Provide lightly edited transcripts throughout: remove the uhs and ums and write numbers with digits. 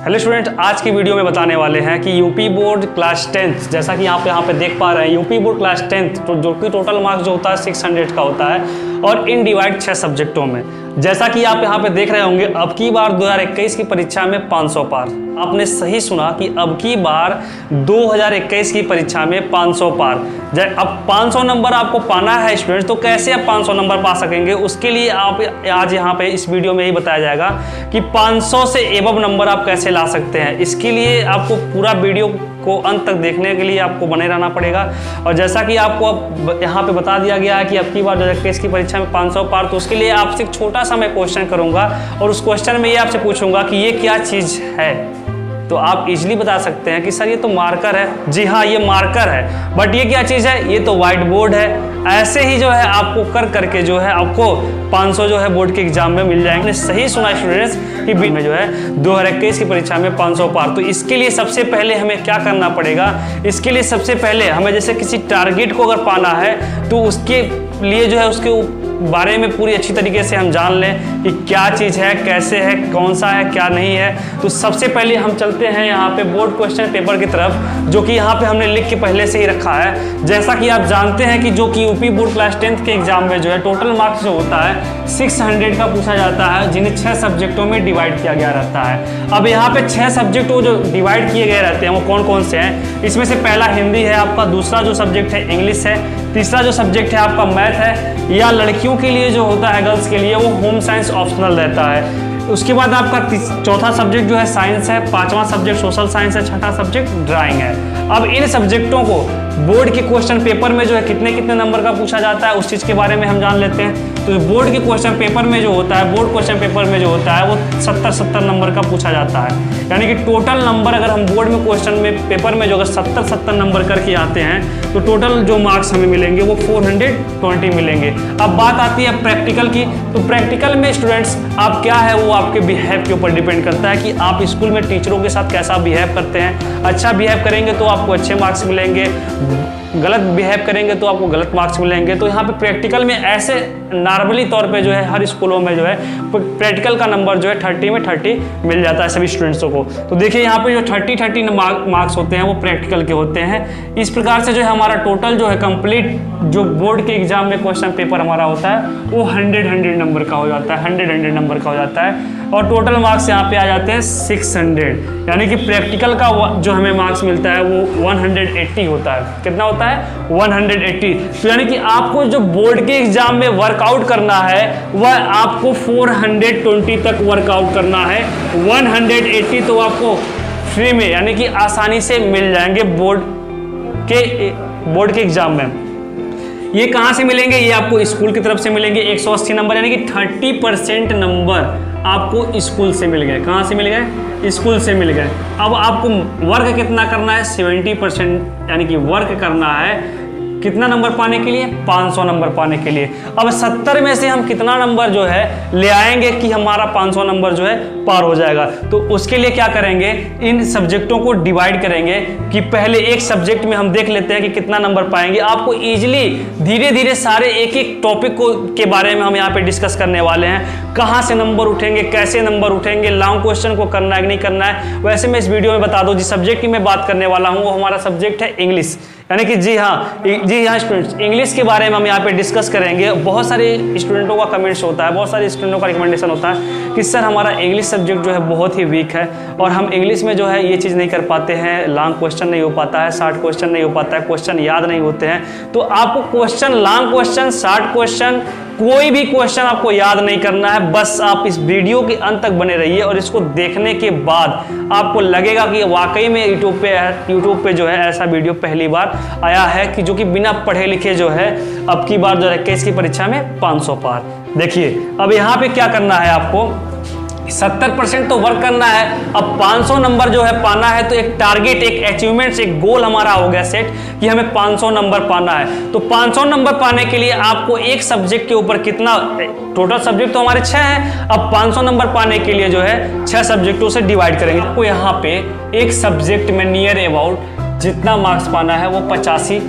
Hello student, आज की video में बताने वाले हैं कि यूपी बोर्ड क्लास 10th, जैसा कि आप यहाँ पे देख पा रहे हैं यूपी बोर्ड क्लास 10th तो जो कि टोटल मार्क्स जो होता है 600 का होता है और इन डिवाइड 6 सब्जेक्टों में। जैसा कि आप यहाँ पे देख रहे होंगे अब की बार 2021 की परीक्षा में 500 पार। आपने सही सुना कि अब की बार 2021 की परीक्षा में 500 पार। अब 500 नंबर आपको पाना है स्टूडेंट, तो कैसे आप 500 नंबर पा सकेंगे उसके लिए आप आज यहाँ पे इस वीडियो में ही बताया जाएगा कि 500 से एबव नंबर आप कैसे ला सकते हैं। इसके लिए आपको पूरा वीडियो को अंत तक देखने के लिए आपको बने रहना पड़ेगा। और जैसा कि आपको अब यहाँ पे बता दिया गया है कि अब की बार 2021 की परीक्षा में 500 पार, तो उसके लिए आपसे एक छोटा सा मैं क्वेश्चन करूँगा और उस क्वेश्चन में ये आपसे पूछूंगा कि ये क्या चीज़ है। तो आप इजीली बता सकते हैं कि सर ये तो मार्कर है। जी हाँ, ये मार्कर है, बट ये क्या चीज़ है? ये तो व्हाइट बोर्ड है। ऐसे ही जो है आपको कर करके जो है आपको 500 जो है बोर्ड के एग्जाम में मिल जाएंगे। सही सुना स्टूडेंट्स कि बी में जो है 2021 की परीक्षा में 500 पार। तो इसके लिए सबसे पहले हमें क्या करना पड़ेगा? इसके लिए सबसे पहले हमें जैसे किसी टारगेट को अगर पाना है तो उसके लिए जो है उसके बारे में पूरी अच्छी तरीके से हम जान लें कि क्या चीज़ है, कैसे है, कौन सा है, क्या नहीं है। तो सबसे पहले हम चलते हैं यहाँ पे बोर्ड क्वेश्चन पेपर की तरफ, जो कि यहाँ पे हमने लिख के पहले से ही रखा है। जैसा कि आप जानते हैं कि जो कि यूपी बोर्ड क्लास 10th के एग्जाम में जो है टोटल मार्क्स जो होता है 600 का पूछा जाता है, जिन्हें 6 सब्जेक्टों में डिवाइड किया गया रहता है। अब यहाँ पे 6 सब्जेक्ट जो डिवाइड किए गए रहते हैं वो कौन कौन से हैं? इसमें से पहला हिंदी है आपका, दूसरा जो सब्जेक्ट है इंग्लिश है, तीसरा जो सब्जेक्ट है आपका मैथ है, या लड़कियों के लिए जो होता है गर्ल्स के लिए वो होम साइंस ऑप्शनल रहता है। उसके बाद आपका चौथा सब्जेक्ट जो है साइंस है, पांचवा सब्जेक्ट सोशल साइंस है, छठा सब्जेक्ट ड्राइंग है। अब इन सब्जेक्टों को बोर्ड के क्वेश्चन पेपर में जो है कितने कितने नंबर का पूछा जाता है उस चीज़ के बारे में हम जान लेते हैं। तो बोर्ड के क्वेश्चन पेपर में जो होता है, बोर्ड क्वेश्चन पेपर में जो होता है वो 70 नंबर का पूछा जाता है। यानी कि टोटल नंबर अगर हम बोर्ड में क्वेश्चन में पेपर में जो अगर 70 नंबर करके आते हैं तो टोटल जो मार्क्स हमें मिलेंगे वो 420 मिलेंगे। अब बात आती है प्रैक्टिकल की, तो प्रैक्टिकल में स्टूडेंट्स आप क्या है वो आपके बिहेव के ऊपर डिपेंड करता है कि आप स्कूल में टीचरों के साथ कैसा बिहेव करते हैं। अच्छा बिहेव करेंगे तो आपको अच्छे मार्क्स मिलेंगे, गलत बिहेव करेंगे तो आपको गलत मार्क्स मिलेंगे। तो यहाँ पे प्रैक्टिकल में ऐसे नॉर्मली तौर पे जो है हर स्कूलों में जो है प्रैक्टिकल का नंबर जो है 30 में 30 मिल जाता है सभी स्टूडेंट्सों को। तो देखिए यहाँ पे जो 30 मार्क्स होते हैं वो प्रैक्टिकल के होते हैं। इस प्रकार से जो है हमारा टोटल जो है कंप्लीट जो बोर्ड के एग्जाम में क्वेश्चन पेपर हमारा होता है वो 100 नंबर का हो जाता है, 100 नंबर का हो जाता है। और टोटल मार्क्स यहाँ पे आ जाते हैं 600, यानी कि प्रैक्टिकल का जो हमें मार्क्स मिलता है वो 180 होता है। कितना होता है? 180। तो यानी कि आपको जो बोर्ड के एग्जाम में वर्कआउट करना है वह आपको 420 तक वर्कआउट करना है। 180 तो आपको फ्री में यानी कि आसानी से मिल जाएंगे बोर्ड के एग्जाम में। ये कहाँ से मिलेंगे? ये आपको स्कूल की तरफ से मिलेंगे 180 नंबर, यानी कि 30% नंबर आपको स्कूल से मिल गए। कहाँ से मिल गए? स्कूल से मिल गए। अब आपको वर्क कितना करना है? 70%, यानी कि वर्क करना है कितना नंबर पाने के लिए? 500 नंबर पाने के लिए। अब 70 में से हम कितना नंबर जो है ले आएंगे कि हमारा 500 नंबर जो है पार हो जाएगा? तो उसके लिए क्या करेंगे? इन सब्जेक्टों को डिवाइड करेंगे कि पहले एक सब्जेक्ट में हम देख लेते हैं कि कितना नंबर पाएंगे। आपको इजीली धीरे धीरे सारे एक एक टॉपिक के बारे में हम यहाँ पे डिस्कस करने वाले हैं। कहाँ से नंबर उठेंगे, कैसे नंबर उठेंगे, लॉन्ग क्वेश्चन को करना है कि नहीं करना है। वैसे मैं इस वीडियो में बता दूँ जिस सब्जेक्ट की मैं बात करने वाला हूँ वो हमारा सब्जेक्ट है इंग्लिश, यानी कि जी हाँ स्टूडेंट्स, इंग्लिश के बारे में हम यहाँ पे डिस्कस करेंगे। बहुत सारे स्टूडेंटों का कमेंट्स होता है, बहुत सारे स्टूडेंटों का रिकमेंडेशन होता है कि सर हमारा इंग्लिश सब्जेक्ट जो है बहुत ही वीक है और हम इंग्लिश में जो है ये चीज़ नहीं कर पाते हैं, लॉन्ग क्वेश्चन नहीं हो पाता है, शॉर्ट क्वेश्चन नहीं हो पाता है, क्वेश्चन याद नहीं होते हैं। तो आपको question, long question, short question, कोई भी क्वेश्चन आपको याद नहीं करना है। बस आप इस वीडियो के अंत तक बने रहिए और इसको देखने के बाद आपको लगेगा कि वाकई में यूट्यूब पे जो है ऐसा वीडियो पहली बार आया है कि जो कि बिना पढ़े लिखे जो है अब की बार 2021 की परीक्षा में 500 पार। देखिए अब यहाँ पे क्या करना है, आपको 70% तो वर्क करना है। अब 500 नंबर जो है पाना है तो एक टारगेट, एक अचीवमेंट, एक गोल हमारा हो गया सेट कि हमें 500 नंबर पाना है। तो 500 नंबर पाने के लिए आपको एक सब्जेक्ट के ऊपर कितना, टोटल सब्जेक्ट तो हमारे 6 हैं। अब 500 नंबर पाने के लिए जो है 6 सब्जेक्टों से डिवाइड करेंगे। आपको यहाँ पे एक सब्जेक्ट में नियर अबाउट जितना मार्क्स पाना है वो 85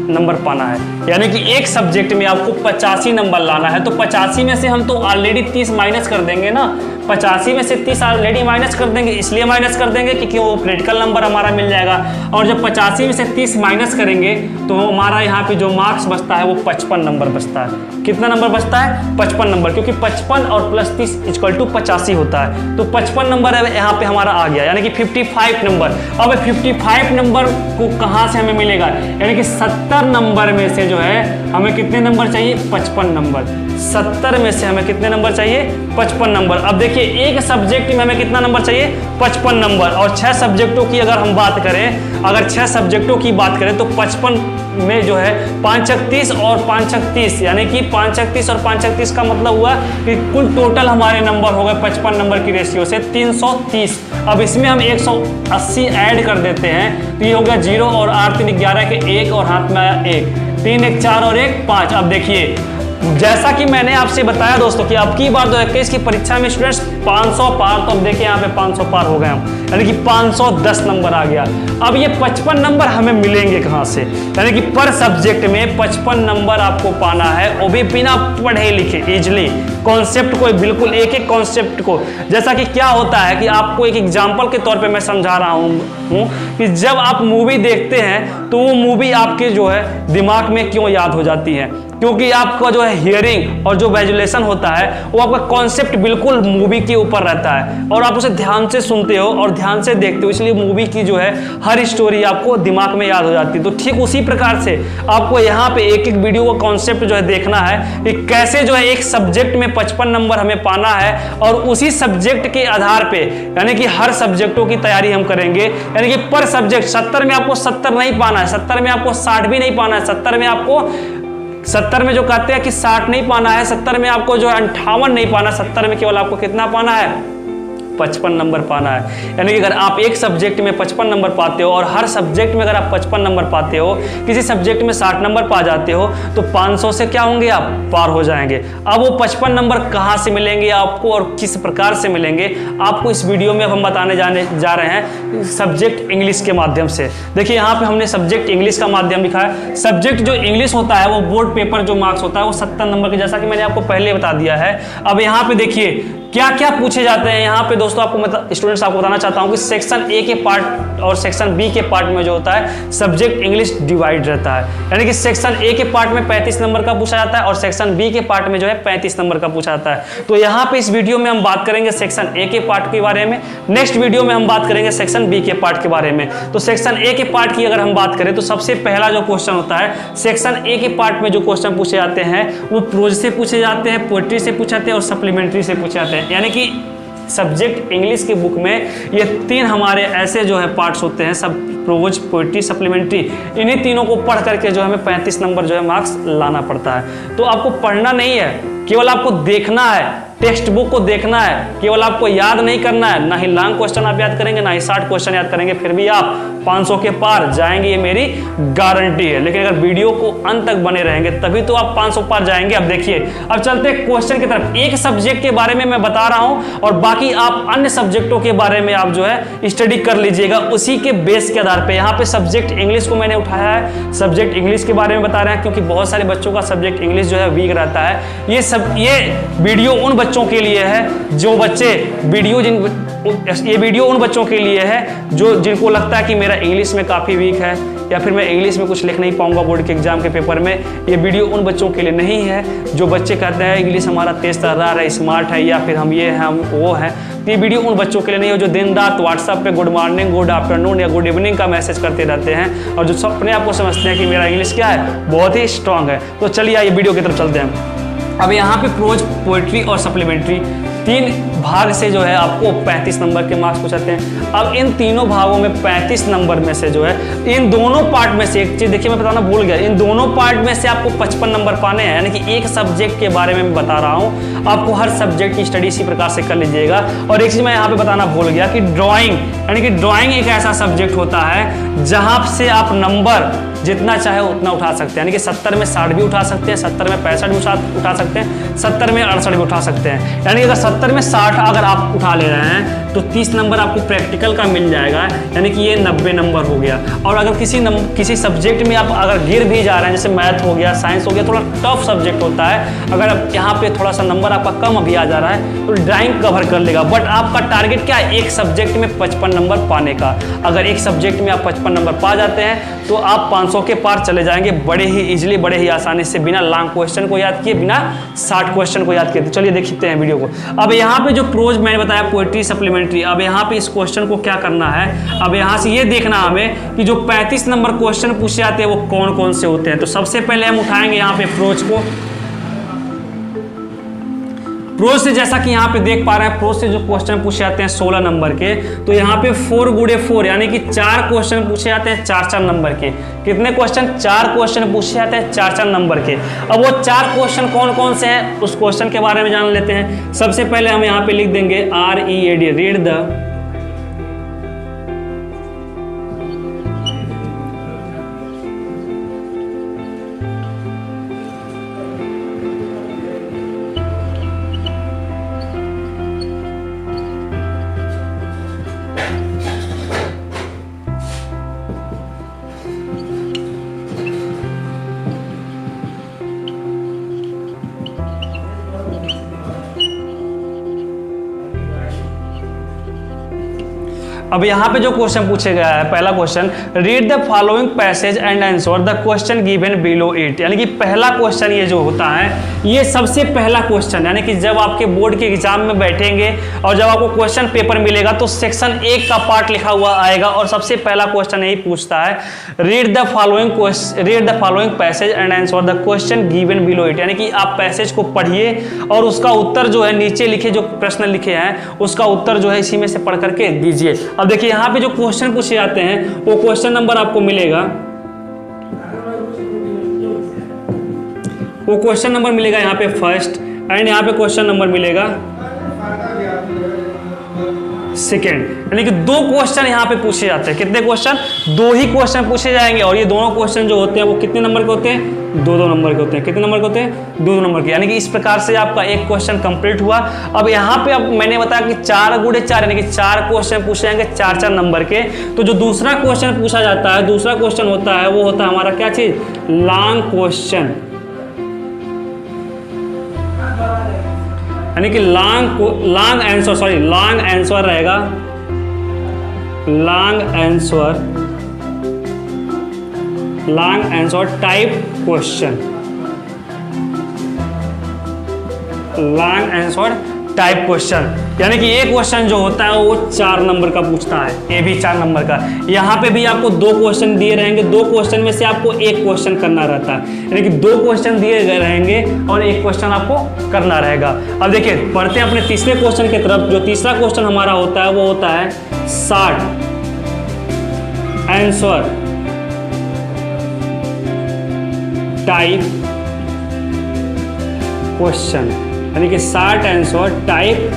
नंबर पाना है, यानी कि एक सब्जेक्ट में आपको 85 नंबर लाना है। तो 85 में से हम तो ऑलरेडी 30 माइनस कर देंगे ना, 85 में से 30 ऑलरेडी माइनस कर देंगे, इसलिए माइनस कर देंगे क्योंकि वो क्रिटिकल नंबर हमारा मिल जाएगा। और जब 85 में से 30 माइनस करेंगे तो हमारा यहाँ पे जो मार्क्स बचता है वो 55 नंबर बचता है। कितना नंबर बचता है? 55 नंबर, क्योंकि 55 और प्लस 30 इक्वल टू 85 होता है। तो 55 नंबर यहाँ पे हमारा आ गया, यानी कि 55 नंबर। अब 55 नंबर को कहाँ से हमें मिलेगा? यानी कि 70 नंबर में से जो है हमें कितने नंबर चाहिए? 55 नंबर। 70 में से हमें कितने नंबर चाहिए? 55 नंबर। अब देखिए एक सब्जेक्ट में हमें कितना नंबर चाहिए? 55 नंबर। और 6 सब्जेक्टों की अगर हम बात करें, अगर 6 सब्जेक्टों की बात करें तो 55 में जो है 5 छक 30 और 5 छक 30, यानी कि 5 छक 30 और 5 छक 30 का मतलब हुआ कि कुल टोटल हमारे नंबर हो गए 55 नंबर की रेशियो से 330। अब इसमें हम 180 ऐड कर देते हैं तो ये हो गया 0 और 8 3 11 के 1 और हाथ में आया 1, 3 1 4 और 1 5। अब देखिए जैसा कि मैंने आपसे बताया दोस्तों कि अब की बार 2021 की परीक्षा में स्टूडेंट्स 500 पार, तो अब देखिए यहाँ पे 500 पार हो गए हम, यानी कि 510 नंबर आ गया। अब ये 55 नंबर हमें मिलेंगे कहाँ से? यानी कि पर सब्जेक्ट में 55 नंबर आपको पाना है, वो भी बिना पढ़े लिखे, इजिली कॉन्सेप्ट को, बिल्कुल एक एक कॉन्सेप्ट को। जैसा कि क्या होता है कि आपको एक एग्जाम्पल के तौर पर मैं समझा रहा हूँ कि जब आप मूवी देखते हैं तो वो मूवी आपके जो है दिमाग में क्यों याद हो जाती है? क्योंकि आपका जो है हियरिंग और जो विजुअलाइजेशन होता है वो आपका कॉन्सेप्ट बिल्कुल मूवी के ऊपर रहता है और आप उसे ध्यान से सुनते हो और ध्यान से देखते हो, इसलिए मूवी की जो है हर स्टोरी आपको दिमाग में याद हो जाती है। तो ठीक उसी प्रकार से आपको यहाँ पे एक एक वीडियो का कॉन्सेप्ट जो है देखना है कि कैसे जो है एक सब्जेक्ट में 55 नंबर हमें पाना है और उसी सब्जेक्ट के आधार पे, यानी कि हर सब्जेक्टों की तैयारी हम करेंगे। यानी कि पर सब्जेक्ट 70 में आपको 70 नहीं पाना है, 70 में आपको 60 भी नहीं पाना है, 70 में जो कहते हैं कि 60 नहीं पाना है, 70 में आपको जो 58 नहीं पाना, 70 में केवल आपको कितना पाना है? 55 नंबर पाना है। यानी कि अगर आप एक सब्जेक्ट में 55 नंबर पाते हो और हर सब्जेक्ट में अगर आप 55 नंबर पाते हो, किसी सब्जेक्ट में 60 नंबर पा जाते हो तो 500 से क्या होंगे? आप पार हो जाएंगे। अब वो 55 नंबर कहाँ से मिलेंगे आपको और किस प्रकार से मिलेंगे, आपको इस वीडियो में हम बताने जा रहे हैं सब्जेक्ट इंग्लिश के माध्यम से। देखिए यहाँ पे हमने सब्जेक्ट इंग्लिश का माध्यम लिखा है। सब्जेक्ट जो इंग्लिश होता है वो बोर्ड पेपर जो मार्क्स होता है वो 70 नंबर के, जैसा कि मैंने आपको पहले बता दिया है। अब यहाँ पे देखिए क्या क्या पूछे जाते हैं यहाँ पे दोस्तों, आपको मतलब स्टूडेंट्स आपको बताना चाहता हूँ कि सेक्शन ए के पार्ट और सेक्शन बी के पार्ट में जो होता है सब्जेक्ट इंग्लिश डिवाइड रहता है। यानी कि सेक्शन ए के पार्ट में 35 नंबर का पूछा जाता है और सेक्शन बी के पार्ट में जो है 35 नंबर का पूछा जाता है। तो यहाँ पे इस वीडियो में हम बात करेंगे सेक्शन ए के पार्ट के बारे में, नेक्स्ट वीडियो में हम बात करेंगे सेक्शन बी के पार्ट के बारे में। तो सेक्शन ए के पार्ट की अगर हम बात करें तो सबसे पहला जो क्वेश्चन होता है सेक्शन ए के पार्ट में जो क्वेश्चन पूछे जाते हैं वो प्रोज से पूछे जाते हैं, पोएट्री से पूछे जाते हैं और सप्लीमेंट्री से पूछे जाते हैं। यानी कि सब्जेक्ट इंग्लिश की बुक में ये 3 हमारे ऐसे जो है पार्ट्स होते हैं, सब प्रोज, पोएट्री, सप्लीमेंट्री। इन्हीं तीनों को पढ़ करके जो हमें 35 नंबर जो है मार्क्स लाना पड़ता है। तो आपको पढ़ना नहीं है, केवल आपको देखना है, टेक्स्ट बुक को देखना है, केवल आपको याद नहीं करना है। ना ही लॉन्ग क्वेश्चन आप याद करेंगे, ना ही शॉर्ट क्वेश्चन याद करेंगे, फिर भी आप 500 के पार जाएंगे, ये मेरी गारंटी है। लेकिन अगर वीडियो को अंत तक बने रहेंगे तभी तो आप 500 पार जाएंगे। अब देखिए, अब चलते हैं क्वेश्चन की तरफ। एक सब्जेक्ट के बारे में मैं बता रहा हूं और बाकी आप अन्य सब्जेक्टों के बारे में आप जो है स्टडी कर लीजिएगा उसी के बेस के आधार पर। यहाँ पे सब्जेक्ट इंग्लिश को मैंने उठाया है, सब्जेक्ट इंग्लिश के बारे में बता रहे हैं क्योंकि बहुत सारे बच्चों का सब्जेक्ट इंग्लिश जो है वीक रहता है। ये वीडियो उन बच्चों के लिए है जो बच्चे ये वीडियो उन बच्चों के लिए है जो जिनको लगता है कि मेरा इंग्लिश में काफ़ी वीक है या फिर मैं इंग्लिश में कुछ लिख नहीं पाऊंगा बोर्ड के एग्जाम के पेपर में। ये वीडियो उन बच्चों के लिए नहीं है जो बच्चे कहते हैं इंग्लिश हमारा तेज तर्रार है, स्मार्ट है या फिर हम ये हैं हम वो हैं। तो ये वीडियो उन बच्चों के लिए नहीं है जो दिन रात व्हाट्सएप पे गुड मॉर्निंग, गुड आफ्टरनून या गुड इवनिंग का मैसेज करते रहते हैं और जो अपने आप को समझते हैं कि मेरा इंग्लिश क्या है, बहुत ही स्ट्रांग है। तो चलिए आइए वीडियो की तरफ चलते हैं। अब यहाँ पे प्रोज, पोएट्री और सप्लीमेंट्री 3 भाग से जो है आपको 35 नंबर के मार्क्स पूछाते हैं। अब इन तीनों भागों में 35 नंबर में से जो है इन दोनों पार्ट में से एक चीज देखिए मैं बताना भूल गया, इन दोनों पार्ट में से आपको 55 नंबर पाने हैं। यानी कि एक सब्जेक्ट के बारे में मैं बता रहा हूँ, आपको हर सब्जेक्ट की स्टडी इसी प्रकार से कर लीजिएगा। और एक चीज मैं यहाँ पे बताना भूल गया कि ड्राइंग, यानी कि ड्राइंग एक ऐसा सब्जेक्ट होता है जहाँ से आप नंबर जितना चाहे उतना उठा सकते हैं। यानी कि 70 में 60 भी उठा सकते हैं, 70 में 65 भी उठा सकते हैं, 70 में 68 भी उठा सकते हैं। यानी कि अगर 70 में 60 अगर आप उठा ले रहे हैं तो 30 नंबर आपको प्रैक्टिकल का मिल जाएगा, यानी कि ये 90 नंबर हो गया। और अगर किसी सब्जेक्ट में आप अगर गिर भी जा रहे हैं, जैसे मैथ हो गया, साइंस हो गया, थोड़ा टफ सब्जेक्ट होता है, अगर आप यहाँ पे थोड़ा सा नंबर आपका कम अभी आ जा रहा है तो ड्राइंग कवर कर लेगा। बट आपका टारगेट क्या है, एक सब्जेक्ट में 55 नंबर पाने का। अगर एक सब्जेक्ट में आप 55 नंबर पा जाते हैं तो आप 500 के पार चले जाएंगे बड़े ही इजीली, बड़े ही आसानी से, बिना लॉन्ग क्वेश्चन को याद किए, बिना 60 क्वेश्चन को याद किए। तो चलिए देखते हैं वीडियो को। अब यहाँ पे जो प्रोज मैंने बताया पोएट्री सप्लीमेंट्री, अब यहाँ पे इस क्वेश्चन को क्या करना है, अब यहाँ से ये देखना हमें कि जो 35 नंबर क्वेश्चन पूछे जाते हैं वो कौन कौन से होते हैं। तो सबसे पहले हम उठाएंगे यहाँ पे प्रोज को। प्रोज से जैसा कि यहाँ पे देख पा रहे हैं, प्रोज से जो क्वेश्चन पूछे जाते हैं 16 नंबर के, तो यहाँ पे 4 गुड़े 4 यानी कि 4 क्वेश्चन पूछे जाते हैं 4-4 नंबर के। कितने क्वेश्चन, 4 क्वेश्चन पूछे जाते हैं 4-4 नंबर के। अब वो 4 क्वेश्चन कौन कौन से हैं उस क्वेश्चन के बारे में जान लेते हैं। सबसे पहले हम यहाँ पे लिख देंगे READ, रीड द अब यहाँ पे जो क्वेश्चन पूछे गया है, पहला question, read the following passage and answer the question given below it. यानी कि पहला क्वेश्चन ये जो होता है, ये सबसे पहला क्वेश्चन, यानी कि जब आपके बोर्ड के एग्जाम में बैठेंगे और जब आपको क्वेश्चन पेपर मिलेगा तो सेक्शन 1 का पार्ट लिखा हुआ आएगा और सबसे पहला क्वेश्चन यही पूछता है, read the following passage and answer the question given below it. यानी कि आप पैसेज को पढ़िए और उसका उत्तर जो है नीचे लिखे, जो प्रश्न लिखे हैं उसका उत्तर जो है इसी में से पढ़ करके दीजिए। अब देखिए यहाँ पे जो क्वेश्चन पूछे जाते हैं वो क्वेश्चन नंबर आपको मिलेगा, वो क्वेश्चन नंबर मिलेगा यहाँ पे फर्स्ट, एंड यहाँ पे क्वेश्चन नंबर मिलेगा सेकेंड। यानी कि 2 क्वेश्चन यहाँ पे पूछे जाते हैं। कितने क्वेश्चन, 2 ही क्वेश्चन पूछे जाएंगे और ये दोनों क्वेश्चन जो होते हैं वो कितने नंबर के होते हैं, 2-2 नंबर के होते हैं। कितने नंबर के होते हैं, 2-2 नंबर के। यानी कि इस प्रकार से आपका एक क्वेश्चन कंप्लीट हुआ। अब यहाँ पे अब मैंने बताया कि 4 गुड़े 4 यानी कि 4 क्वेश्चन पूछे जाएंगे 4-4 नंबर के। तो जो दूसरा क्वेश्चन पूछा जाता है, दूसरा क्वेश्चन होता है वो होता है हमारा क्या चीज, लॉन्ग क्वेश्चन। यानी कि लॉन्ग आंसर रहेगा, long answer type question, long answer type question. यानी कि एक क्वेश्चन जो होता है वो 4 नंबर का पूछता है, ये भी 4 नंबर का। यहाँ पे भी आपको 2 क्वेश्चन दिए रहेंगे, 2 क्वेश्चन में से आपको एक क्वेश्चन करना रहता है। यानी कि 2 क्वेश्चन दिए गए रहेंगे और एक क्वेश्चन आपको करना रहेगा। अब देखिए पढ़ते हैं अपने तीसरे क्वेश्चन की तरफ। जो तीसरा क्वेश्चन हमारा होता है वो होता है शॉर्ट आंसर टाइप क्वेश्चन, यानी कि शॉर्ट आंसर टाइप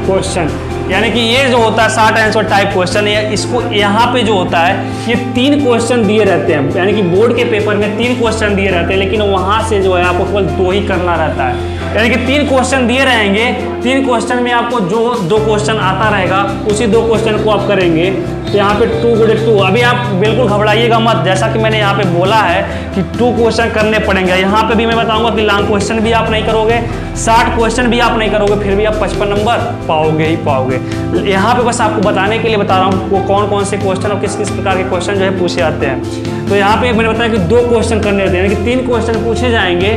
क्वेश्चन। यानी कि ये जो होता है शॉर्ट आंसर टाइप क्वेश्चन, इसको यहाँ पे जो होता है ये 3 क्वेश्चन दिए रहते हैं। यानी कि बोर्ड के पेपर में 3 क्वेश्चन दिए रहते हैं, लेकिन वहाँ से जो है आपको केवल 2 ही करना रहता है। यानी कि 3 क्वेश्चन दिए रहेंगे, 3 क्वेश्चन में आपको जो 2 क्वेश्चन आता रहेगा उसी 2 क्वेश्चन को आप करेंगे। तो यहाँ पे 2 गुड़े 2। अभी आप बिल्कुल घबराइएगा मत, जैसा कि मैंने यहाँ पे बोला है कि 2 क्वेश्चन करने पड़ेंगे। यहाँ पे भी मैं बताऊंगा कि लॉन्ग क्वेश्चन भी आप नहीं करोगे, 60 क्वेश्चन भी आप नहीं करोगे, फिर भी आप 55 नंबर पाओगे ही पाओगे। यहाँ पे बस आपको बताने के लिए बता रहा हूँ वो कौन कौन से क्वेश्चन और किस किस प्रकार के क्वेश्चन जो है पूछे जाते हैं। तो यहाँ पे मैंने बताया कि 2 क्वेश्चन करने रहते हैं, यानी कि 3 क्वेश्चन पूछे जाएंगे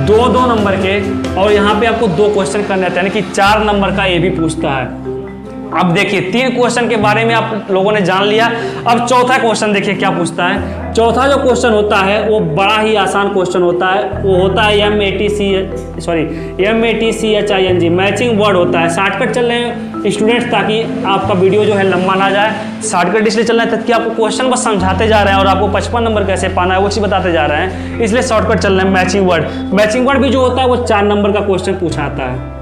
2-2 नंबर के, और यहाँ पे आपको 2 क्वेश्चन करने रहते हैं, यानी कि 4 नंबर का ये भी पूछता है। अब देखिए 3 क्वेश्चन के बारे में आप लोगों ने जान लिया। अब चौथा क्वेश्चन देखिए क्या पूछता है। चौथा जो क्वेश्चन होता है वो बड़ा ही आसान क्वेश्चन होता है, वो होता है MATCHING, मैचिंग वर्ड होता है। शॉर्टकट चल रहे हैं स्टूडेंट्स ताकि आपका वीडियो जो है लंबा ना जाए। शॉर्टकट इसलिए चल रहा है कि आपको क्वेश्चन बस समझाते जा रहे हैं और आपको 55 नंबर कैसे पाना है वो चीज़ बताते जा रहे हैं, इसलिए शॉर्टकट चल रहा है। मैचिंग वर्ड भी जो होता है वो 4 नंबर का क्वेश्चन पूछा जाता है।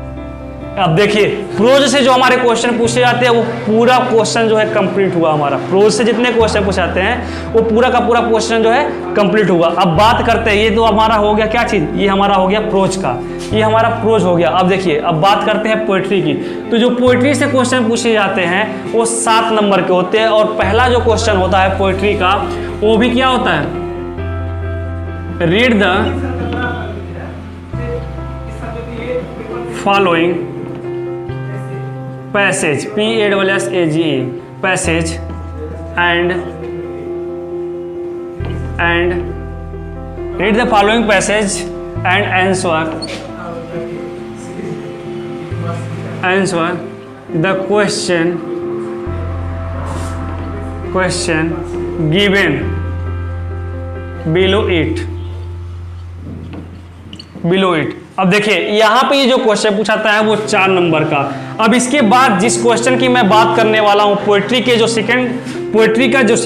अब देखिए प्रोज से जो हमारे क्वेश्चन पूछे जाते हैं वो पूरा क्वेश्चन जो है कंप्लीट हुआ हमारा। प्रोज से जितने क्वेश्चन पूछे जाते हैं वो पूरा का पूरा क्वेश्चन जो है कंप्लीट हुआ। अब बात करते हैं, ये तो हमारा हो गया क्या चीज़, ये हमारा हो गया प्रोज का। ये हमारा प्रोज हो गया। अब देखिए, अब बात करते हैं पोएट्री की। तो जो पोएट्री से क्वेश्चन पूछे जाते हैं वो 7 नंबर के होते हैं, और पहला जो क्वेश्चन होता है पोएट्री का वो भी क्या होता है, read the following passage, PASSAGE passage and read the following passage and answer the question given below it। अब देखिए यहाँ पे ये जो क्वेश्चन पूछाता है वो 4 नंबर का। अब इसके बाद जिस क्वेश्चन की मैं बात करने वाला हूँ, पोएट्री का जो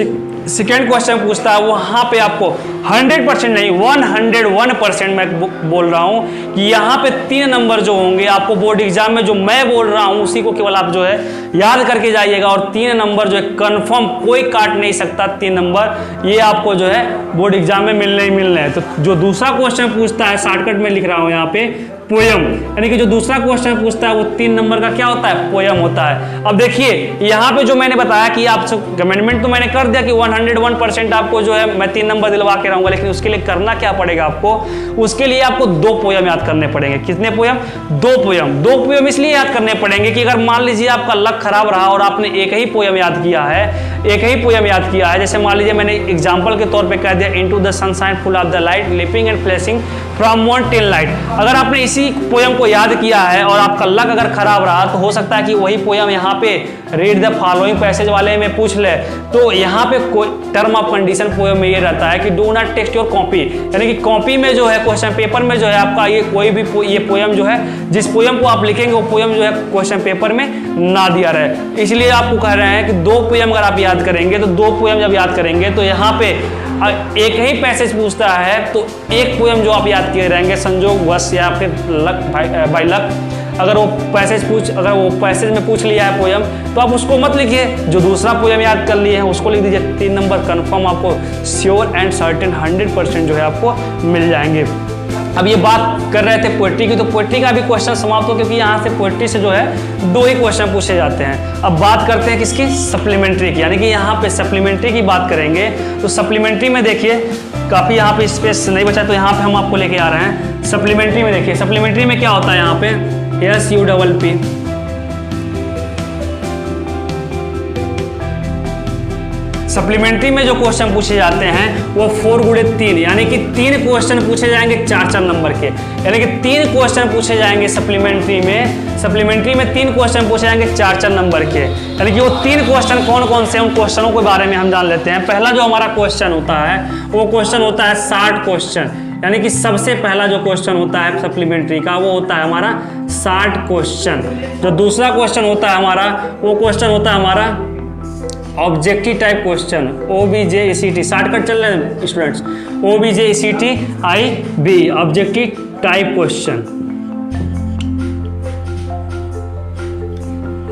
सेकेंड क्वेश्चन पूछता है, वहां पे आपको 100% नहीं 101% मैं बोल रहा हूं कि यहाँ पे 3 नंबर जो होंगे आपको बोर्ड एग्जाम में, जो मैं बोल रहा हूं उसी को केवल आप जो है याद करके जाइएगा, और 3 नंबर जो है कंफर्म कोई काट नहीं सकता। 3 नंबर ये आपको जो है बोर्ड एग्जाम में मिलने ही मिलने हैं। तो जो दूसरा क्वेश्चन पूछता है, शॉर्टकट में लिख रहा हूं यहाँ पे, पोयम, यानी कि जो दूसरा क्वेश्चन पूछता है वो 3 नंबर का क्या होता है, पोयम होता है। अब देखिए यहाँ पे जो मैंने बताया कि आप कमेंटमेंट तो मैंने कर दिया कि 101% आपको जो है मैं 3 नंबर दिलवा के रहूंगा, लेकिन उसके लिए करना क्या पड़ेगा आपको, उसके लिए आपको 2 पोयम याद करने पड़ेंगे। कितने पोयम, 2 पोयम। 2 पोयम इसलिए याद करने पड़ेंगे कि अगर मान लीजिए आपका लक खराब रहा और आपने एक ही पोयम याद किया है, जैसे मान लीजिए मैंने एग्जाम्पल के तौर पर कह दिया, into the sunshine full of the light leaping and flashing from one till light. अगर आपने इसी पोयम को याद किया है और आपका लक अगर खराब रहा तो हो सकता है कि वही पोयम यहाँ पे रीड द फॉलोइंग पैसेज वाले में पूछ ले। तो यहाँ पे कोई टर्म ऑफ कंडीशन पोयम में ये रहता है कि do not text your copy, यानी कि कॉपी में जो है क्वेश्चन पेपर में जो है आपका ये कोई भी ये पोयम जो है, जिस पोयम को आप लिखेंगे वो पोयम जो है क्वेश्चन पेपर में ना दिया रहे। इसलिए आपको कह रहे हैं कि 2 पोयम अगर आप याद करेंगे, तो 2 पोयम जब याद करेंगे तो यहाँ पे एक ही पैसेज पूछता है तो एक पोयम जो आप याद किए रहेंगे, संजोग वश या फिर लक बाय लक, अगर वो पैसेज में पूछ लिया है पोयम तो आप उसको मत लिखिए, जो दूसरा पोयम याद कर लिए हैं उसको लिख दीजिए। 3 नंबर कंफर्म आपको श्योर एंड सर्टेन 100% जो है आपको मिल जाएंगे। अब ये बात कर रहे थे पोएट्री की, तो पोएट्री का भी क्वेश्चन समाप्त हो, क्योंकि यहाँ से पोएट्री से जो है 2 ही क्वेश्चन पूछे जाते हैं। अब बात करते हैं किसकी, सप्लीमेंट्री की, यानी कि यहाँ पे सप्लीमेंट्री की बात करेंगे। तो सप्लीमेंट्री में देखिए काफ़ी यहाँ पे स्पेस नहीं बचा, तो यहाँ पे हम आपको लेके आ रहे हैं सप्लीमेंट्री में। देखिए सप्लीमेंट्री में क्या होता है, यहाँ पे SUPP सप्लीमेंट्री में जो क्वेश्चन पूछे जाते हैं वो 4 गुणे 3, यानी कि 3 क्वेश्चन पूछे जाएंगे 4-4 नंबर के, यानी कि 3 क्वेश्चन पूछे जाएंगे सप्लीमेंट्री में 3 क्वेश्चन पूछे जाएंगे 4-4 नंबर के। यानी कि वो 3 क्वेश्चन कौन कौन से हैं, उन क्वेश्चनों के बारे में हम जान लेते हैं। पहला जो हमारा क्वेश्चन होता है वो क्वेश्चन होता है 60 क्वेश्चन, यानी कि सबसे पहला जो क्वेश्चन होता है सप्लीमेंट्री का वो होता है हमारा 60 क्वेश्चन। जो दूसरा क्वेश्चन होता है हमारा वो क्वेश्चन होता है हमारा objective type question, OBJECT, shortcut चल रहे हैं students, OBJECT IB objective type question,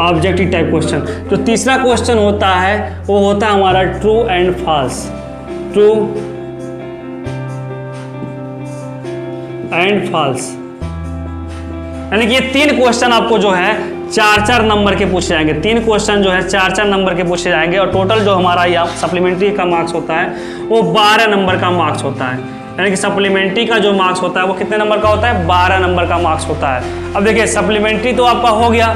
objective type question. जो तीसरा क्वेश्चन होता है वो होता है हमारा true and false, true and false, यानी कि ये 3 क्वेश्चन आपको जो है 4-4 नंबर के पूछे जाएंगे। 3 क्वेश्चन जो है 4-4 नंबर के पूछे जाएंगे, और टोटल जो हमारा ये सप्लीमेंट्री का मार्क्स होता है वो 12 नंबर का मार्क्स होता है। यानी कि सप्लीमेंट्री का जो मार्क्स होता है वो कितने नंबर का होता है, 12 नंबर का मार्क्स होता है। अब देखिए सप्लीमेंट्री तो आपका हो गया।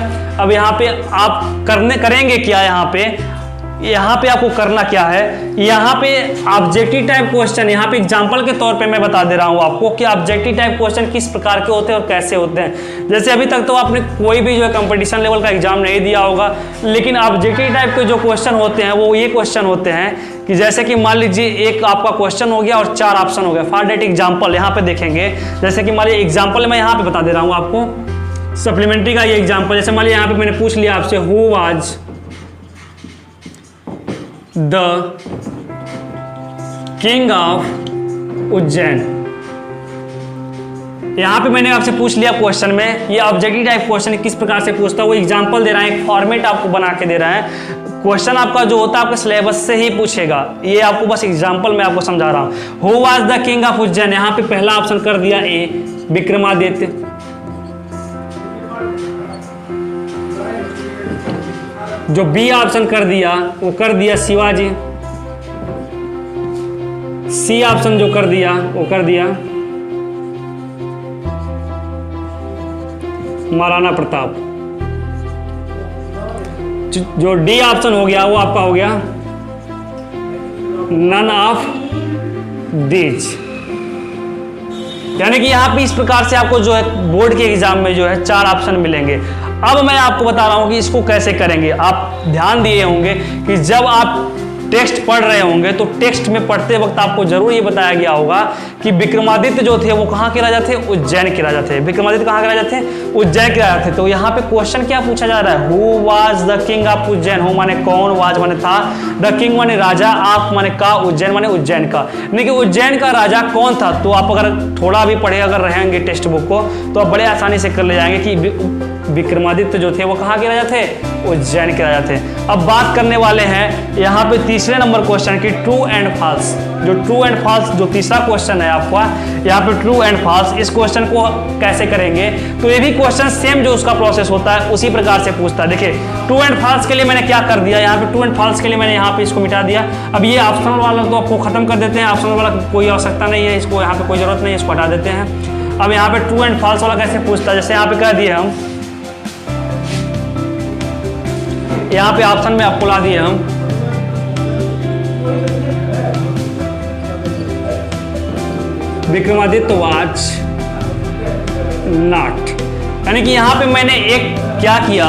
अब यहाँ पे आप करेंगे क्या, यहाँ पे आपको करना क्या है, यहाँ पे ऑब्जेक्टिव टाइप क्वेश्चन, यहाँ पे एग्जांपल के तौर पे मैं बता दे रहा हूँ आपको कि ऑब्जेक्टिव टाइप क्वेश्चन किस प्रकार के होते हैं और कैसे होते हैं। जैसे अभी तक तो आपने कोई भी जो है कंपटीशन लेवल का एग्जाम नहीं दिया होगा, लेकिन ऑब्जेक्टिव टाइप के जो क्वेश्चन होते हैं वो ये क्वेश्चन होते हैं कि जैसे कि मान लीजिए एक आपका क्वेश्चन हो गया और 4 ऑप्शन हो गया। फॉर दैट एग्जाम्पल यहाँ पे देखेंगे, जैसे कि मान लीजिए एग्जाम्पल मैं यहाँ पे बता दे रहा हूँ आपको सप्लीमेंट्री का ये एग्जाम्पल। जैसे मान लीजिए यहाँ पे मैंने पूछ लिया आपसे, who was the king of Ujjain. यहां पे मैंने आपसे पूछ लिया क्वेश्चन में, ये ऑब्जेक्टिव टाइप क्वेश्चन किस प्रकार से पूछता है वो एग्जांपल दे रहा है, एक फॉर्मेट आपको बना के दे रहा है। क्वेश्चन आपका जो होता है आपके सिलेबस से ही पूछेगा, ये आपको बस एग्जांपल में आपको समझा रहा हूं। Who was the king of Ujjain, यहाँ पे पहला ऑप्शन कर दिया ए, विक्रमादित्य। जो बी ऑप्शन कर दिया वो कर दिया शिवाजी, सी ऑप्शन जो कर दिया वो कर दिया महाराणा प्रताप, जो डी ऑप्शन हो गया वो आपका हो गया नन ऑफ दीज। यानी कि यहां पे इस प्रकार से आपको जो है बोर्ड के एग्जाम में जो है 4 ऑप्शन मिलेंगे। अब मैं आपको बता रहा हूं कि इसको कैसे करेंगे। आप ध्यान दिए होंगे कि जब आप टेक्स्ट पढ़ रहे होंगे तो टेक्स्ट में पढ़ते वक्त आपको जरूर ये बताया गया होगा कि विक्रमादित्य जो थे वो कहाँ के राजा थे, उज्जैन के राजा थे। विक्रमादित्य कहाँ के राजा थे, उज्जैन के राजा थे। तो यहाँ पे क्वेश्चन क्या पूछा जा रहा है, who was the king of Ujjain. Who माने कौन, वाज माने था, द किंग माने राजा, ऑफ माने का, उज्जैन माने उज्जैन का। यानी कि उज्जैन का राजा कौन था। तो आप अगर थोड़ा भी पढ़े अगर रहेंगे टेक्स्ट बुक को तो आप बड़े आसानी से कर ले जाएंगे कि विक्रमादित्य जो थे वो कहाँ के राजा थे, उज्जैन के राजा थे। अब बात करने वाले हैं यहाँ पे तीसरे नंबर क्वेश्चन की ट्रू एंड फॉल्स। जो ट्रू एंड फॉल्स जो तीसरा क्वेश्चन है आपका यहाँ पे ट्रू एंड फॉल्स, इस क्वेश्चन को कैसे करेंगे। तो ये भी क्वेश्चन सेम जो उसका प्रोसेस होता है उसी प्रकार से पूछता है। देखिए ट्रू एंड फॉल्स के लिए मैंने क्या कर दिया, यहाँ पे ट्रू एंड फॉल्स के लिए मैंने यहाँ पे इसको मिटा दिया। अब ये ऑप्शनल वाला तो आपको खत्म कर देते हैं, ऑप्शनल वाला कोई आवश्यकता नहीं है, इसको यहाँ पे कोई जरूरत नहीं है, इसको हटा देते हैं। अब यहाँ पे ट्रू एंड फॉल्स वाला कैसे पूछता है, जैसे यहाँ पे कह दिए हम, यहाँ पे ऑप्शन में आपको ला दिए हम विक्रमादित्य वाज नॉट। यानी कि यहाँ पे मैंने एक क्या किया,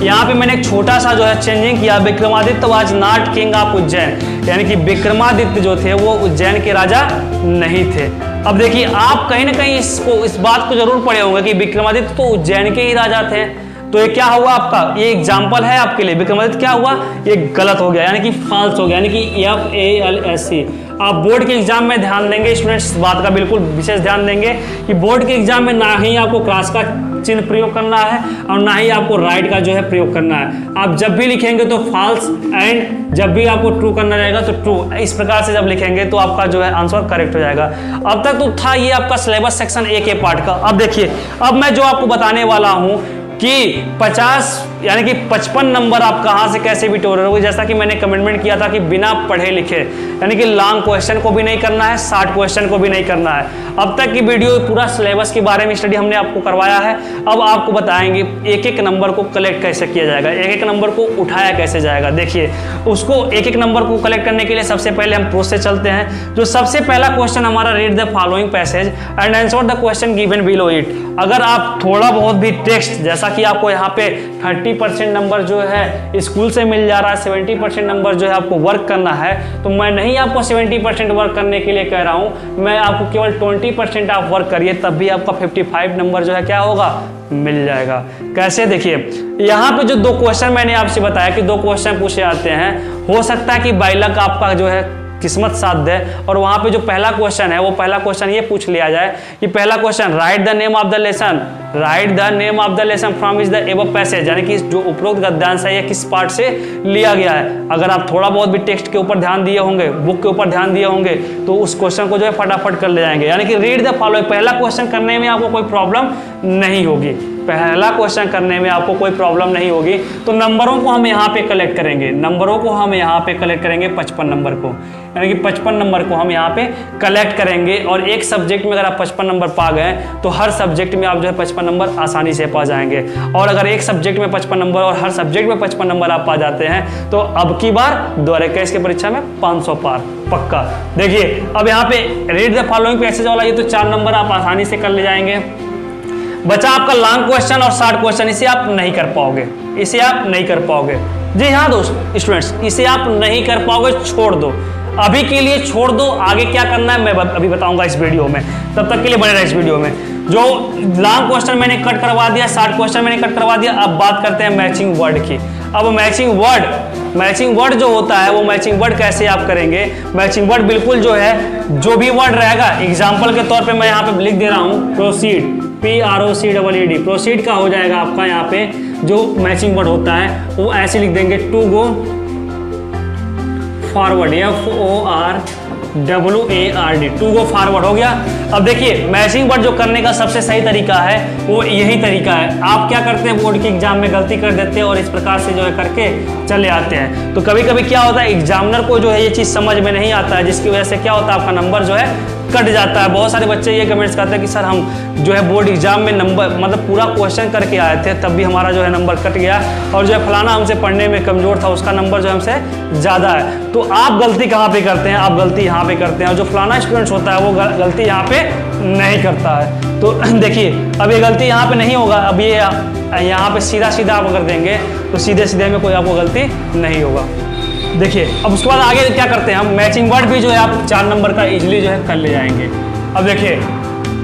यहाँ पे मैंने एक छोटा सा जो है चेंजिंग किया, Vikramaditya was not king of Ujjain. यानी कि विक्रमादित्य जो थे वो उज्जैन के राजा नहीं थे। अब देखिए आप कहीं ना कहीं इस बात को जरूर पढ़े होंगे कि विक्रमादित्य तो उज्जैन के ही राजा थे। तो ये क्या हुआ आपका, ये एग्जाम्पल है आपके लिए, विक्रमादित्य क्या हुआ, ये गलत हो गया, यानी कि फॉल्स हो गया, यानी कि FALSE। आप बोर्ड के एग्जाम में ध्यान देंगे स्टूडेंट्स, इस बात का बिल्कुल विशेष ध्यान देंगे कि बोर्ड के एग्जाम में ना ही आपको क्रॉस का चिन्ह प्रयोग करना है और ना ही आपको राइट का जो है प्रयोग करना है। आप जब भी लिखेंगे तो फॉल्स, एंड जब भी आपको ट्रू करना रहेगा तो ट्रू, इस प्रकार से जब लिखेंगे तो आपका जो है आंसर करेक्ट हो जाएगा। अब तक तो था ये आपका सिलेबस सेक्शन A के पार्ट का। अब देखिए अब मैं जो आपको बताने वाला हूं कि 50 यानी कि 55 नंबर आप कहां से कैसे भी टोर रहोगे। जैसा कि मैंने कमिटमेंट किया था कि बिना पढ़े लिखे, यानी कि लॉन्ग क्वेश्चन को भी नहीं करना है, शॉर्ट क्वेश्चन को भी नहीं करना है। अब तक की वीडियो पूरा सिलेबस के बारे में स्टडी हमने आपको करवाया है। अब आपको बताएंगे एक एक नंबर को कलेक्ट कैसे किया जाएगा, एक एक नंबर को उठाया कैसे जाएगा। देखिए उसको एक एक नंबर को कलेक्ट करने के लिए सबसे पहले हम प्रोसेस चलते हैं। जो सबसे पहला क्वेश्चन हमारा, read the following passage and answer the question given below it. अगर आप थोड़ा बहुत भी टेक्स्ट, जैसा कि आपको यहाँ पे 30% नंबर जो है स्कूल से मिल जा रहा है, 70% नंबर जो है आपको वर्क करना है, तो मैं नहीं आपको 70% वर्क करने के लिए कह रहा हूँ, मैं आपको केवल 20% आप वर्क करिए, तब भी आपका 55 नंबर जो है क्या होगा, मिल जाएगा। कैसे, देखिए यहाँ पे जो 2 क्वेश्चन मैंने आपसे बताया कि 2 क्वेश्चन पूछे जाते हैं, हो सकता है कि बाय लक आपका जो है किस्मत साथ दे और वहां पे जो पहला क्वेश्चन है वो पहला क्वेश्चन ये पूछ लिया जाए कि पहला question, right the name of the lesson, right the name of the lesson from is the above passage. यानी कि जो उपरोक्त गद्यांश है ये किस पार्ट से लिया गया है। अगर आप थोड़ा बहुत भी टेक्स्ट के ऊपर ध्यान दिए होंगे, बुक के ऊपर ध्यान दिए होंगे, तो उस क्वेश्चन को जो है फटाफट कर ले जाएंगे। यानी कि रीड द फॉलोइंग, पहला क्वेश्चन करने में आपको कोई प्रॉब्लम नहीं होगी, पहला क्वेश्चन करने में आपको कोई प्रॉब्लम नहीं होगी। तो नंबरों को हम यहाँ पे कलेक्ट करेंगे, नंबरों को हम यहाँ पे कलेक्ट करेंगे 55 नंबर को, यानी कि 55 नंबर को हम यहाँ पे कलेक्ट करेंगे। और एक सब्जेक्ट में अगर आप 55 नंबर पा गए तो हर सब्जेक्ट में आप जो है 55 नंबर आसानी से पा जाएंगे। और अगर एक सब्जेक्ट में 55 नंबर और हर सब्जेक्ट में 55 नंबर आप पा जाते हैं तो अब की बार 2021 की परीक्षा में 500 पार पक्का। देखिए अब यहाँ पे रीड द फॉलोइंग पैसेज वाला ये तो 4 नंबर आप आसानी से कर ले जाएंगे। बचा आपका लॉन्ग क्वेश्चन और शॉर्ट क्वेश्चन, इसे आप नहीं कर पाओगे, इसे आप नहीं कर पाओगे। जी हाँ दोस्त स्टूडेंट्स, इसे आप नहीं कर पाओगे, छोड़ दो, अभी के लिए छोड़ दो। आगे क्या करना है मैं अभी बताऊंगा इस वीडियो में, तब तक के लिए बने रहे इस वीडियो में। जो लॉन्ग क्वेश्चन मैंने कट करवा दिया, शॉर्ट क्वेश्चन मैंने कट करवा दिया। अब बात करते हैं मैचिंग वर्ड की। अब मैचिंग वर्ड जो होता है वो मैचिंग वर्ड कैसे आप करेंगे। मैचिंग वर्ड बिल्कुल जो है जो भी वर्ड रहेगा, एग्जाम्पल के तौर पे मैं यहाँ पे लिख दे रहा हूँ प्रोसीड, PROCEED, प्रोसीड का हो जाएगा आपका यहाँ पे जो मैचिंग वर्ड होता है वो ऐसे लिख देंगे, to go forward, WARD, to go forward हो गया। अब देखिए मैचिंग वर्ड जो करने का सबसे सही तरीका है वो यही तरीका है। आप क्या करते हैं, बोर्ड के एग्जाम में गलती कर देते हैं और इस प्रकार से जो है करके चले आते हैं। तो कभी कभी क्या होता है, एग्जामिनर को जो है ये चीज़ समझ में नहीं आता है, जिसकी वजह से क्या होता है आपका नंबर जो है कट जाता है। बहुत सारे बच्चे ये कमेंट्स करते हैं कि सर हम जो है बोर्ड एग्जाम में नंबर मतलब पूरा क्वेश्चन करके आए थे, तब भी हमारा जो है नंबर कट गया, और जो है फलाना हमसे पढ़ने में कमजोर था, उसका नंबर जो हमसे ज़्यादा है। तो आप गलती कहाँ पे करते हैं, आप गलती यहाँ पे करते हैं, और जो फलाना स्टूडेंट्स होता है वो गलती यहाँ पे नहीं करता है। तो देखिए अब ये गलती यहाँ पे नहीं होगा, अब ये यहाँ पे सीधा सीधा आप अगर देंगे तो सीधे सीधे में कोई आपको गलती नहीं होगा। देखिए अब उसके बाद आगे क्या करते हैं हम, मैचिंग वर्ड भी जो है आप 4 नंबर का इजीली जो है कर ले जाएंगे। अब देखिए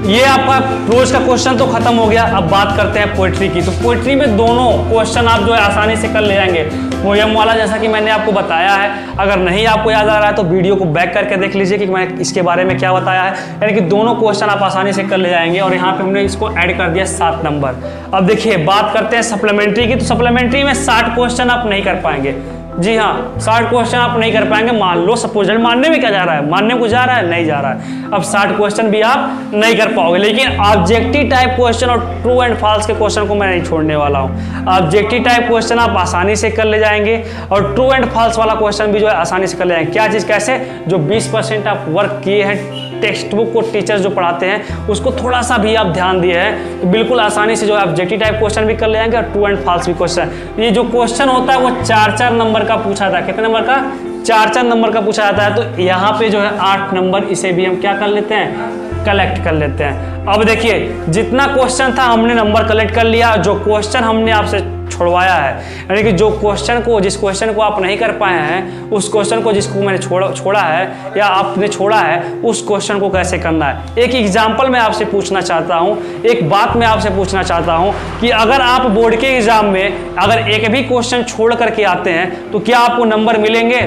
ये आपका प्रोज का क्वेश्चन तो खत्म हो गया। अब बात करते हैं पोएट्री की। तो पोएट्री में दोनों क्वेश्चन आप जो है आसानी से कर ले जाएंगे। पोयम वाला जैसा कि मैंने आपको बताया है, अगर नहीं आपको याद आ रहा है तो वीडियो को बैक करके देख लीजिए कि मैंने इसके बारे में क्या बताया है। यानी कि दोनों क्वेश्चन आप आसानी से कर ले जाएंगे, और यहाँ पे हमने इसको ऐड कर दिया 7 नंबर। अब देखिए बात करते हैं सप्लीमेंट्री की। तो सप्लीमेंट्री में 60 क्वेश्चन आप नहीं कर पाएंगे। जी हाँ, 60 क्वेश्चन आप नहीं कर पाएंगे। मान लो सपोज, मानने में क्या जा रहा है, मानने को जा रहा है, नहीं जा रहा है। अब 60 क्वेश्चन भी आप नहीं कर पाओगे, लेकिन ऑब्जेक्टिव टाइप क्वेश्चन और ट्रू एंड फॉल्स के क्वेश्चन को मैं नहीं छोड़ने वाला हूँ। ऑब्जेक्टिव टाइप क्वेश्चन आप आसानी से कर ले जाएंगे, और ट्रू एंड फॉल्स वाला क्वेश्चन भी जो है आसानी से कर ले जाएंगे। क्या चीज़ कैसे, जो 20% आप वर्क किए हैं, टेक्स्ट बुक को टीचर्स जो पढ़ाते हैं उसको थोड़ा सा भी आप ध्यान दिए हैं, तो बिल्कुल आसानी से जो है ऑब्जेक्टिव टाइप क्वेश्चन भी कर ले जाएंगे, और ट्रू एंड फॉल्स भी क्वेश्चन। ये जो क्वेश्चन होता है वो 4-4 नंबर का पूछा था। कितने नंबर का, 4-4 नंबर का पूछा जाता है। तो यहाँ पे जो है 8 नंबर, इसे भी हम क्या कर लेते हैं, कलेक्ट कर लेते हैं। अब देखिए जितना क्वेश्चन था हमने नंबर कलेक्ट कर लिया, जो क्वेश्चन हमने आपसे छुड़वाया है, यानी कि जो क्वेश्चन को, जिस क्वेश्चन को आप नहीं कर पाए हैं, उस क्वेश्चन को जिसको मैंने छोड़ा है या आपने छोड़ा है, उस क्वेश्चन को कैसे करना है। एक एग्जांपल मैं आपसे पूछना चाहता हूं, एक बात मैं आपसे पूछना चाहता हूं कि अगर आप बोर्ड के एग्जाम में अगर एक भी क्वेश्चन छोड़ करके आते हैं तो क्या आपको नंबर मिलेंगे?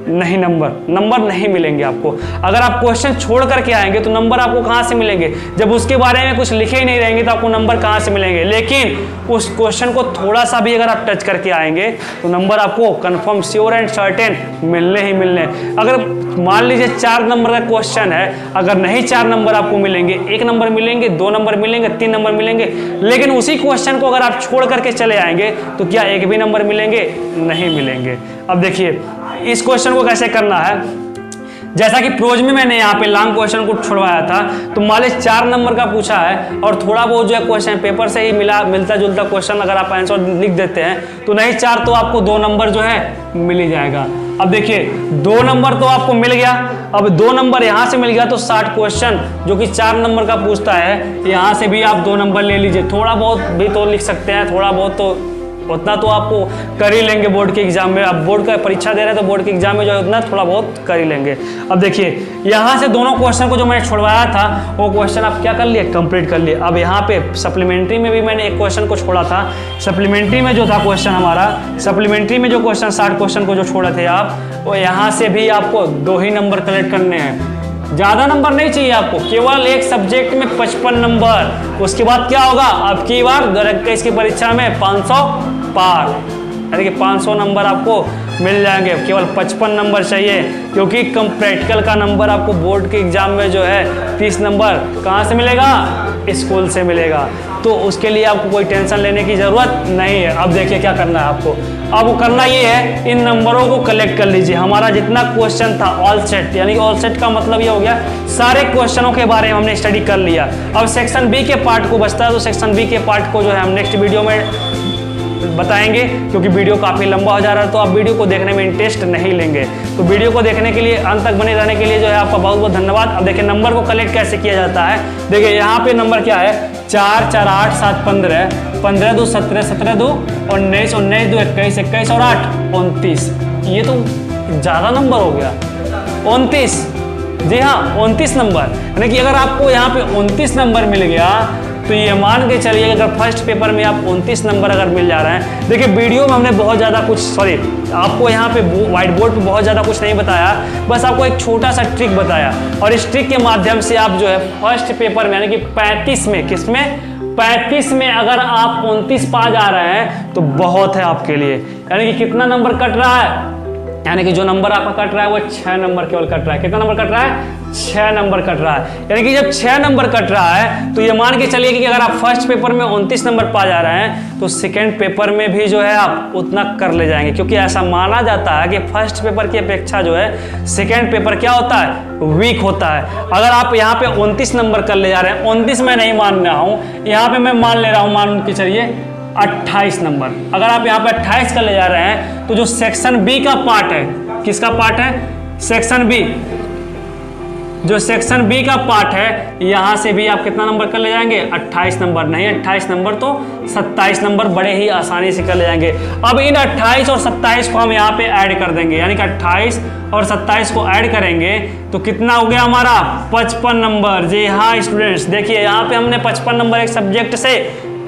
नहीं, नंबर नहीं मिलेंगे आपको। अगर आप क्वेश्चन छोड़ करके आएंगे तो नंबर आपको कहाँ से मिलेंगे? जब उसके बारे में कुछ लिखे ही नहीं रहेंगे तो आपको नंबर कहाँ से मिलेंगे? लेकिन उस क्वेश्चन को थोड़ा सा भी अगर आप टच करके आएंगे तो नंबर आपको कंफर्म, श्योर एंड सर्टेन मिलने ही मिलने। अगर मान लीजिए 4 नंबर का क्वेश्चन है, अगर नहीं 4 नंबर आपको मिलेंगे, 1 नंबर मिलेंगे, 2 नंबर मिलेंगे, 3 नंबर मिलेंगे, लेकिन उसी क्वेश्चन को अगर आप छोड़ करके चले आएंगे तो क्या एक भी नंबर मिलेंगे? नहीं मिलेंगे। अब देखिए इस क्वेश्चन को कैसे करना है। जैसा कि प्रोज में मैंने यहाँ पे लॉन्ग क्वेश्चन को छुड़वाया था, तो मान लीजिए 4 नंबर का पूछा है और थोड़ा बहुत जो है क्वेश्चन पेपर से ही मिलता जुलता क्वेश्चन अगर आप आंसर लिख देते हैं तो नहीं 4 तो आपको 2 नंबर जो है मिल ही जाएगा। अब देखिए 2 नंबर तो आपको मिल गया। अब 2 नंबर यहाँ से मिल गया तो 60 क्वेश्चन जो कि 4 नंबर का पूछता है, यहाँ से भी आप 2 नंबर ले लीजिए। थोड़ा बहुत भी तो लिख सकते हैं, थोड़ा बहुत तो उतना तो आपको कर ही लेंगे बोर्ड के एग्जाम में। अब बोर्ड का परीक्षा दे रहे हैं तो बोर्ड के एग्जाम में जो है उतना थोड़ा बहुत कर ही लेंगे। अब देखिए यहाँ से दोनों क्वेश्चन को जो मैंने छुड़वाया था वो क्वेश्चन आप क्या कर लिए, कंप्लीट कर लिए। अब यहाँ पे सप्लीमेंट्री में भी मैंने एक क्वेश्चन को छोड़ा था। सप्लीमेंट्री में जो था क्वेश्चन हमारा, सप्लीमेंट्री में जो क्वेश्चन 60 क्वेश्चन को जो छोड़े थे आप, वो यहाँ से भी आपको 2 ही नंबर कलेक्ट करने हैं। ज़्यादा नंबर नहीं चाहिए आपको, केवल एक सब्जेक्ट में 55 नंबर। उसके बाद क्या होगा, अब की बार 2021 की परीक्षा में 500 पार, यानी कि 500 नंबर आपको मिल जाएंगे। केवल 55 नंबर चाहिए, क्योंकि कम प्रैक्टिकल का नंबर आपको बोर्ड के एग्जाम में जो है 30 नंबर कहाँ से मिलेगा, स्कूल से मिलेगा। तो उसके लिए आपको कोई टेंशन लेने की ज़रूरत नहीं है। अब देखिए क्या करना है आपको, अब करना ये है, इन नंबरों को कलेक्ट कर लीजिए। हमारा जितना क्वेश्चन था ऑल सेट, यानी ऑल सेट का मतलब ये हो गया सारे क्वेश्चनों के बारे में हमने स्टडी कर लिया। अब सेक्शन बी के पार्ट को बचता है, तो सेक्शन बी के पार्ट को जो है हम नेक्स्ट वीडियो में बताएंगे, क्योंकि वीडियो काफ़ी लंबा हो जा रहा है तो आप वीडियो को देखने में इंटरेस्ट नहीं लेंगे। तो वीडियो को देखने के लिए, अंत तक बने रहने के लिए जो है आपका बहुत बहुत धन्यवाद। अब देखिए नंबर को कलेक्ट कैसे किया जाता है। देखिए यहाँ पे नंबर क्या है, 4 4 8 7 15, 15 2 17, 17 2 19, 19 2 21, 21 और 8 29। ये तो ज़्यादा नंबर हो गया, 29। जी हाँ 29 नंबर, यानी कि अगर आपको यहाँ पे 29 नंबर मिल गया तो ये मान के चलिए अगर फर्स्ट पेपर में आप 29 नंबर अगर मिल जा रहे हैं। देखिए वीडियो में हमने बहुत ज़्यादा कुछ, आपको यहाँ पे व्हाइट बोर्ड पे बहुत ज़्यादा कुछ नहीं बताया, बस आपको एक छोटा सा ट्रिक बताया, और इस ट्रिक के माध्यम से आप जो है फर्स्ट पेपर में यानी कि 35 में, किसमें 35 में अगर आप 29 पा जा रहे हैं तो बहुत है आपके लिए। यानी कि कितना नंबर कट रहा है, यानी कि जो नंबर आपका कट रहा है वो 6 नंबर केवल कट रहा है। कितना नंबर कट रहा है? 6 नंबर कट रहा है। यानी कि जब 6 नंबर कट रहा है तो ये मान के चलिए कि अगर आप फर्स्ट पेपर में 29 नंबर पा जा रहे हैं तो सेकेंड पेपर में भी जो है आप उतना कर ले जाएंगे, क्योंकि ऐसा माना जाता है कि फर्स्ट पेपर की अपेक्षा जो है सेकेंड पेपर क्या होता है? वीक होता है। अगर आप यहाँ पे 29 नंबर कर ले जा रहे हैं, 29 मैं नहीं मान रहा हूँ, यहाँ पे मैं मान ले रहा हूँ, मान के चलिए 28 नंबर। अगर आप यहाँ पे 28 कर ले जा रहे हैं तो जो सेक्शन बी का पार्ट है, किसका पार्ट है? Section B. जो सेक्शन बी का पार्ट है यहाँ से भी आप कितना नंबर कर ले जाएंगे? 28 नंबर। नहीं 28 नंबर तो 27 नंबर बड़े ही आसानी से कर ले जाएंगे। अब इन 28 और 27 को हम यहाँ पे ऐड कर देंगे, यानी कि 28 और 27 को ऐड करेंगे तो कितना हो गया हमारा? 55 नंबर। जी हाँ स्टूडेंट्स, देखिए यहाँ पे हमने 55 नंबर एक सब्जेक्ट से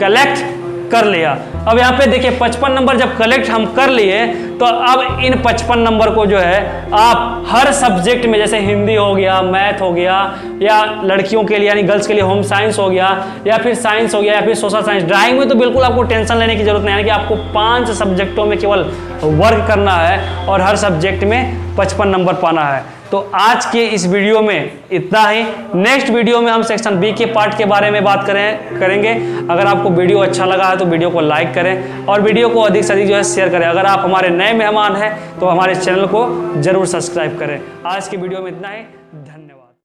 कलेक्ट कर लिया। अब यहाँ पे देखिए 55 नंबर जब कलेक्ट हम कर लिए तो अब इन 55 नंबर को जो है आप हर सब्जेक्ट में, जैसे हिंदी हो गया, मैथ हो गया, या लड़कियों के लिए यानी गर्ल्स के लिए होम साइंस हो गया, या फिर साइंस हो गया, या फिर सोशल साइंस, ड्राइंग में तो बिल्कुल आपको टेंशन लेने की जरूरत नहीं है, यानी कि आपको 5 सब्जेक्टों में केवल वर्क करना है और हर सब्जेक्ट में 55 नंबर पाना है। तो आज के इस वीडियो में इतना ही। नेक्स्ट वीडियो में हम सेक्शन बी के पार्ट के बारे में बात करेंगे। अगर आपको वीडियो अच्छा लगा है तो वीडियो को लाइक करें और वीडियो को अधिक से अधिक जो है शेयर करें। अगर आप हमारे नए मेहमान हैं तो हमारे चैनल को जरूर सब्सक्राइब करें। आज की वीडियो में इतना ही, धन्यवाद।